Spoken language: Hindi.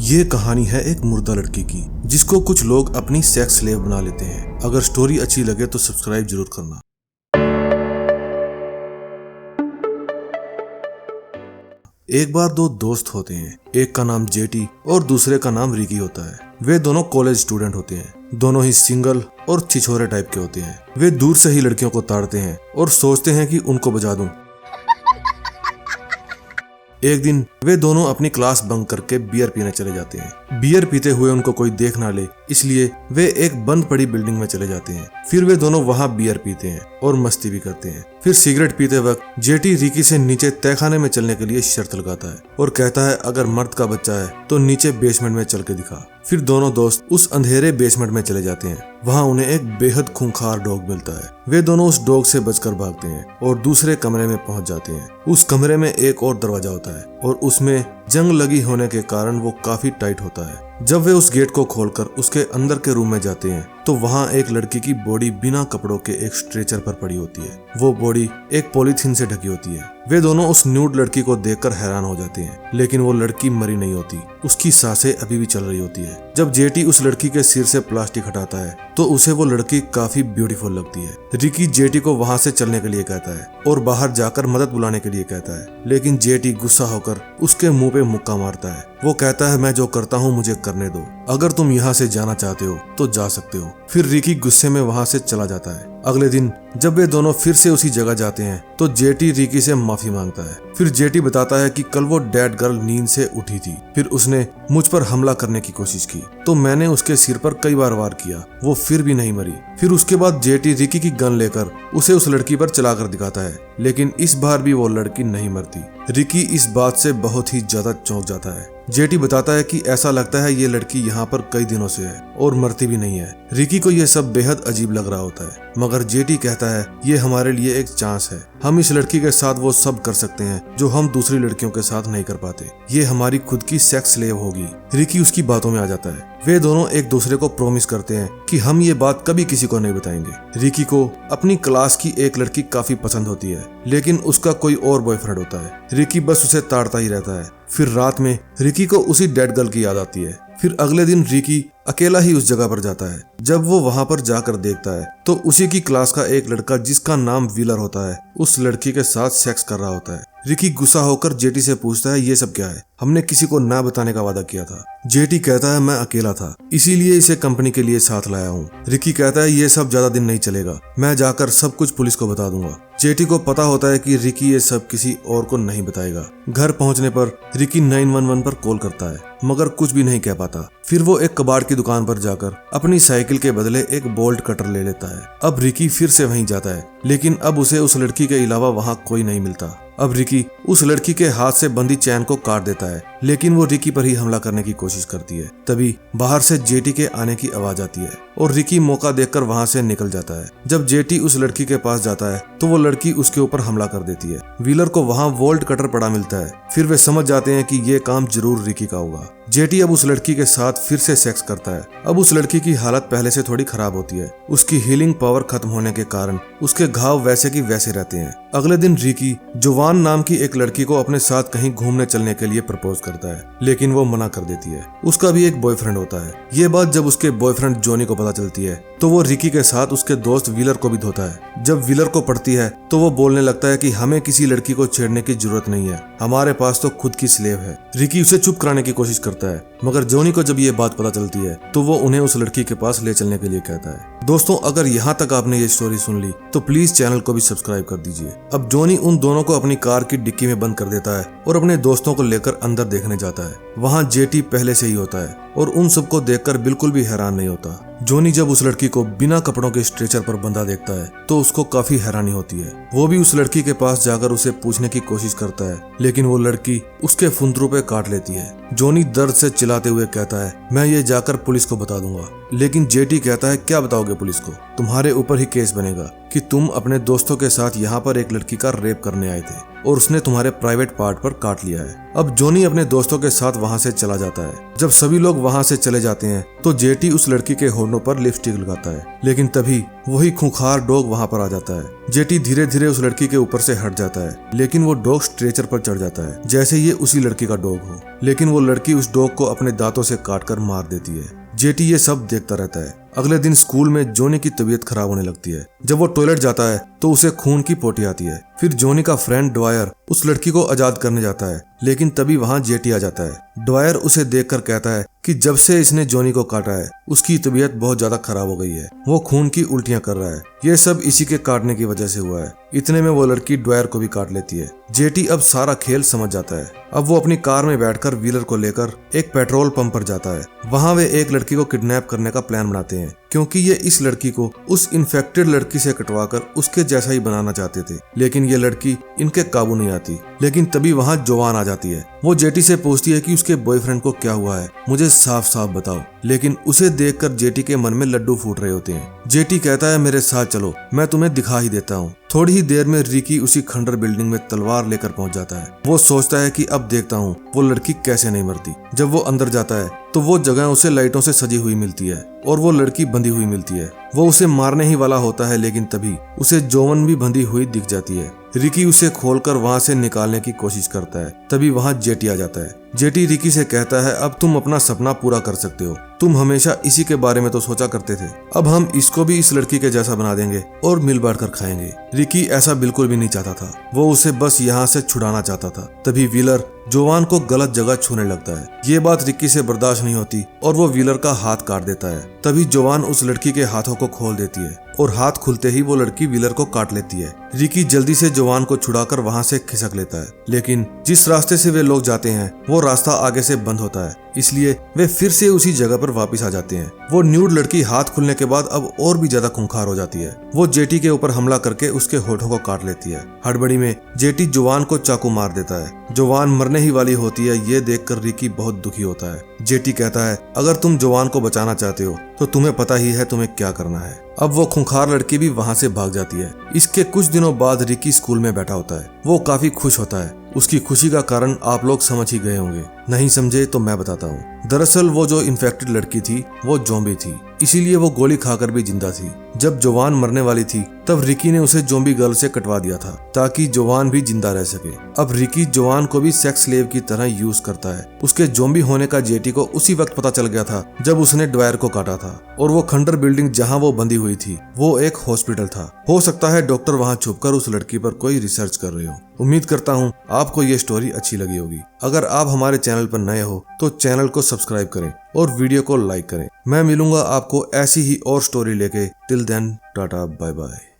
ये कहानी है एक मुर्दा लड़की की जिसको कुछ लोग अपनी सेक्स स्लेव बना लेते हैं। अगर स्टोरी अच्छी लगे तो सब्सक्राइब जरूर करना। एक बार दो दोस्त होते हैं, एक का नाम जेटी और दूसरे का नाम रिकी होता है। वे दोनों कॉलेज स्टूडेंट होते हैं, दोनों ही सिंगल और छिछोरे टाइप के होते हैं। वे दूर से ही लड़कियों को ताड़ते हैं और सोचते हैं कि उनको बजा दूं। एक दिन वे दोनों अपनी क्लास बंक करके बियर पीने चले जाते हैं। बियर पीते हुए उनको कोई देख ना ले, इसलिए वे एक बंद पड़ी बिल्डिंग में चले जाते हैं। फिर वे दोनों वहां बियर पीते हैं और मस्ती भी करते हैं। फिर सिगरेट पीते वक्त जेटी रिकी से नीचे तहखाने में चलने के लिए शर्त लगाता है और कहता है अगर मर्द का बच्चा है तो नीचे बेसमेंट में चल के दिखा। फिर दोनों दोस्त उस अंधेरे बेसमेंट में चले जाते हैं। वहां उन्हें एक बेहद खूंखार डॉग मिलता है। वे दोनों उस डॉग से बचकर भागते हैं और दूसरे कमरे में पहुंच जाते हैं। उस कमरे में एक और दरवाजा होता है और उसमें जंग लगी होने के कारण वो काफी टाइट होता है। जब वे उस गेट को खोलकर उसके अंदर के रूम में जाते हैं तो वहां एक लड़की की बॉडी बिना कपड़ों के एक स्ट्रेचर पर पड़ी होती है। वो बॉडी एक पॉलीथीन से ढकी होती है। वे दोनों उस न्यूड लड़की को देखकर हैरान हो जाते हैं, लेकिन वो लड़की मरी नहीं होती, उसकी सांसें अभी भी चल रही होती है। जब जेटी उस लड़की के सिर से प्लास्टिक हटाता है तो उसे वो लड़की काफी ब्यूटीफुल लगती है। रिकी जेटी को वहां से चलने के लिए कहता है और बाहर जाकर मदद बुलाने के लिए कहता है, लेकिन जेटी गुस्सा होकर उसके मुंह पे मुक्का मारता है। वो कहता है मैं जो करता हूँ मुझे करने दो, अगर तुम यहाँ से जाना चाहते हो तो जा सकते हो। फिर रिकी गुस्से में वहां से चला जाता है। अगले दिन जब वे दोनों फिर से उसी जगह जाते हैं तो जेटी रिकी से माफी मांगता है। फिर जेटी बताता है कि कल वो डेड गर्ल नींद से उठी थी, फिर उसने मुझ पर हमला करने की कोशिश की तो मैंने उसके सिर पर कई बार वार किया, वो फिर भी नहीं मरी। फिर उसके बाद जेटी रिकी की गन लेकर उसे उस लड़की पर चलाकर दिखाता है, लेकिन इस बार भी वो लड़की नहीं मरती। रिकी इस बात से बहुत ही ज्यादा चौंक जाता है। जेटी बताता है कि ऐसा लगता है ये लड़की यहाँ पर कई दिनों से है और मरती भी नहीं है। रिकी को यह सब बेहद अजीब लग रहा होता है, मगर जेटी कहता है ये हमारे लिए एक चांस है, हम इस लड़की के साथ वो सब कर सकते हैं जो हम दूसरी लड़कियों के साथ नहीं कर पाते। ये हमारी खुद की सेक्स स्लेव होगी। रिकी उसकी बातों में आ जाता है। वे दोनों एक दूसरे को प्रॉमिस करते हैं कि हम ये बात कभी किसी को नहीं बताएंगे। रिकी को अपनी क्लास की एक लड़की काफी पसंद होती है, लेकिन उसका कोई और बॉयफ्रेंड होता है। रिकी बस उसे ताड़ता ही रहता है। फिर रात में रिकी को उसी डेड गर्ल की याद आती है। फिर अगले दिन रिकी अकेला ही उस जगह पर जाता है। जब वो वहां पर जाकर देखता है तो उसी की क्लास का एक लड़का जिसका नाम व्हीलर होता है उस लड़की के साथ सेक्स कर रहा होता है। रिकी गुस्सा होकर जेटी से पूछता है ये सब क्या है, हमने किसी को ना बताने का वादा किया था। जेटी कहता है मैं अकेला था, इसीलिए इसे कंपनी के लिए साथ लाया हूँ। रिकी कहता है ये सब ज्यादा दिन नहीं चलेगा, मैं जाकर सब कुछ पुलिस को बता दूंगा। जेटी को पता होता है कि रिकी ये सब किसी और को नहीं बताएगा। घर पहुंचने पर रिकी 911 पर कॉल करता है, मगर कुछ भी नहीं कह पाता। फिर वो एक कबाड़ की दुकान पर जाकर अपनी साइकिल के बदले एक बोल्ट कटर ले लेता है। अब रिकी फिर से वहीं जाता है, लेकिन अब उसे उस लड़की के अलावा वहां कोई नहीं मिलता। अब रिकी उस लड़की के हाथ से बंधी चैन को काट देता है, लेकिन वो रिकी पर ही हमला करने की कोशिश करती है। तभी बाहर से जेटी के आने की आवाज आती है और रिकी मौका देखकर वहां से निकल जाता है। जब जेटी उस लड़की के पास जाता है तो वो लड़की उसके ऊपर हमला कर देती है। व्हीलर को वहां वोल्ट कटर पड़ा मिलता है। फिर वे समझ जाते हैं कि ये काम जरूर रिकी का होगा। जेटी अब उस लड़की के साथ फिर से सेक्स करता है। अब उस लड़की की हालत पहले से थोड़ी खराब होती है। उसकी हीलिंग पावर खत्म होने के कारण उसके घाव वैसे की वैसे रहते हैं। अगले दिन रिकी जोवान नाम की एक लड़की को अपने साथ कहीं घूमने चलने के लिए प्रपोज करता है, लेकिन वो मना कर देती है। उसका भी एक बॉयफ्रेंड होता है। ये बात जब उसके बॉयफ्रेंड जॉनी को पता चलती है तो वो रिकी के साथ उसके दोस्त व्हीलर को भी धोता है। जब व्हीलर को पड़ती है तो वो बोलने लगता है कि हमें किसी लड़की को छेड़ने की जरूरत नहीं है, हमारे पास तो खुद की स्लेव है। रिकी उसे चुप कराने की कोशिश करता है, मगर जॉनी को जब ये बात पता चलती है तो वो उन्हें उस लड़की के पास ले चलने के लिए कहता है। दोस्तों, अगर यहाँ तक आपने ये स्टोरी सुन ली तो प्लीज चैनल को भी सब्सक्राइब कर दीजिए। अब जॉनी उन दोनों को अपनी कार की डिक्की में बंद कर देता है और अपने दोस्तों को लेकर अंदर देखने जाता है। वहाँ जेटी पहले से ही होता है और उन सबको देखकर बिल्कुल भी हैरान नहीं होता। जॉनी जब उस लड़की को बिना कपड़ों के स्ट्रेचर पर बंधा देखता है तो उसको काफी हैरानी होती है। वो भी उस लड़की के पास जाकर उसे पूछने की कोशिश करता है, लेकिन वो लड़की उसके फुंदरू पे काट लेती है। जॉनी दर्द से चिल्लाते हुए कहता है मैं ये जाकर पुलिस को बता दूंगा, लेकिन जेटी कहता है क्या बताओगे पुलिस को, तुम्हारे ऊपर ही केस बनेगा कि तुम अपने दोस्तों के साथ यहाँ पर एक लड़की का रेप करने आए थे और उसने तुम्हारे प्राइवेट पार्ट पर काट लिया है। अब जॉनी अपने दोस्तों के साथ वहाँ से चला जाता है। जब सभी लोग वहाँ से चले जाते हैं तो जेटी उस लड़की के होठों पर लिपस्टिक लगाता है, लेकिन तभी वही खूंखार डॉग वहाँ पर आ जाता है। जेटी धीरे धीरे उस लड़की के ऊपर से हट जाता है, लेकिन वो डॉग स्ट्रेचर पर चढ़ जाता है जैसे ये उसी लड़की का डॉग हो, लेकिन वो लड़की उस डॉग को अपने दांतों से काटकर मार देती है। जेटी ये सब देखता रहता है। अगले दिन स्कूल में जॉनी की तबीयत खराब होने लगती है। जब वो टॉयलेट जाता है तो उसे खून की पोटी आती है। फिर जॉनी का फ्रेंड ड्वायर उस लड़की को आजाद करने जाता है, लेकिन तभी वहाँ जेटी आ जाता है। ड्वायर उसे देखकर कहता है कि जब से इसने जॉनी को काटा है उसकी तबीयत बहुत ज्यादा खराब हो गई है, वो खून की उल्टियां कर रहा है, ये सब इसी के काटने की वजह से हुआ है। इतने में वो लड़की ड्वायर को भी काट लेती है। जेटी अब सारा खेल समझ जाता है। अब वो अपनी कार में बैठकर व्हीलर को लेकर एक पेट्रोल पंप पर जाता है। वहाँ वे एक लड़की को किडनैप करने का प्लान बनाते हैं, क्योंकि ये इस लड़की को उस इन्फेक्टेड लड़की से कटवाकर उसके जैसा ही बनाना चाहते थे, लेकिन ये लड़की इनके काबू नहीं आती। लेकिन तभी वहाँ जोवान आ जाती है। वो जेटी से पूछती है कि उसके बॉयफ्रेंड को क्या हुआ है, मुझे साफ साफ बताओ। लेकिन उसे देखकर जेटी के मन में लड्डू फूट रहे होते हैं। जेटी कहता है मेरे साथ चलो, मैं तुम्हें दिखा ही देता हूँ। थोड़ी ही देर में रिकी उसी खंडर बिल्डिंग में तलवार लेकर पहुंच जाता है। वो सोचता है कि अब देखता हूँ वो लड़की कैसे नहीं मरती। जब वो अंदर जाता है तो वो जगह उसे लाइटों से सजी हुई मिलती है और वो लड़की बंधी हुई मिलती है। वो उसे मारने ही वाला होता है, लेकिन तभी उसे जोवन भी बंधी हुई दिख जाती है। रिकी उसे खोलकर वहाँ से निकालने की कोशिश करता है। तभी वहाँ जेटी आ जाता है। जेटी रिकी से कहता है अब तुम अपना सपना पूरा कर सकते हो, तुम हमेशा इसी के बारे में तो सोचा करते थे, अब हम इसको भी इस लड़की के जैसा बना देंगे और मिल बांट कर खाएंगे। रिकी ऐसा बिल्कुल भी नहीं चाहता था, वो उसे बस यहाँ से छुड़ाना चाहता था। तभी व्हीलर जोवान को गलत जगह छूने लगता है। ये बात रिकी से बर्दाश्त नहीं होती और वो व्हीलर का हाथ काट देता है। तभी जोवान उस लड़की के हाथों को खोल देती है और हाथ खुलते ही वो लड़की व्हीलर को काट लेती है। रिकी जल्दी से जोवान को छुड़ाकर वहाँ से खिसक लेता है, लेकिन जिस रास्ते से वे लोग जाते हैं वो रास्ता आगे से बंद होता है, इसलिए वे फिर से उसी जगह पर वापस आ जाते हैं। वो न्यूड लड़की हाथ खुलने के बाद अब और भी ज्यादा खूंखार हो जाती है। वो जेटी के ऊपर हमला करके उसके होठों को काट लेती है। हड़बड़ी में जेटी जोवान को चाकू मार देता है। जोवान मरने ही वाली होती है। ये देखकर रिकी बहुत दुखी होता है। जेटी कहता है अगर तुम जोवान को बचाना चाहते हो तो तुम्हें पता ही है तुम्हें क्या करना है। अब वो खूंखार लड़की भी वहाँ से भाग जाती है। इसके कुछ दिनों बाद रिकी स्कूल में बैठा होता है। वो काफी खुश होता है। उसकी खुशी का कारण आप लोग समझ ही गए होंगे, नहीं समझे तो मैं बताता हूँ। दरअसल वो जो इन्फेक्टेड लड़की थी वो ज़ॉम्बी थी, इसीलिए वो गोली खाकर भी जिंदा थी। जब जोवान मरने वाली थी तब रिकी ने उसे ज़ॉम्बी गर्ल से कटवा दिया था ताकि जोवान भी जिंदा रह सके। अब रिकी जोवान को भी सेक्स स्लेव की तरह यूज करता है। उसके ज़ॉम्बी होने का जेटी को उसी वक्त पता चल गया था जब उसने ड्वायर को काटा था, और वो खंडर बिल्डिंग जहाँ वो बंधी हुई थी वो एक हॉस्पिटल था। हो सकता है डॉक्टर वहाँ छुपकर उस लड़की पर कोई रिसर्च कर रहे हो। उम्मीद करता हूँ आपको ये स्टोरी अच्छी लगी होगी। अगर आप हमारे चैनल पर नए हो तो चैनल को सब्सक्राइब करें और वीडियो को लाइक करें। मैं मिलूंगा आपको ऐसी ही और स्टोरी लेके। Till then tata bye bye.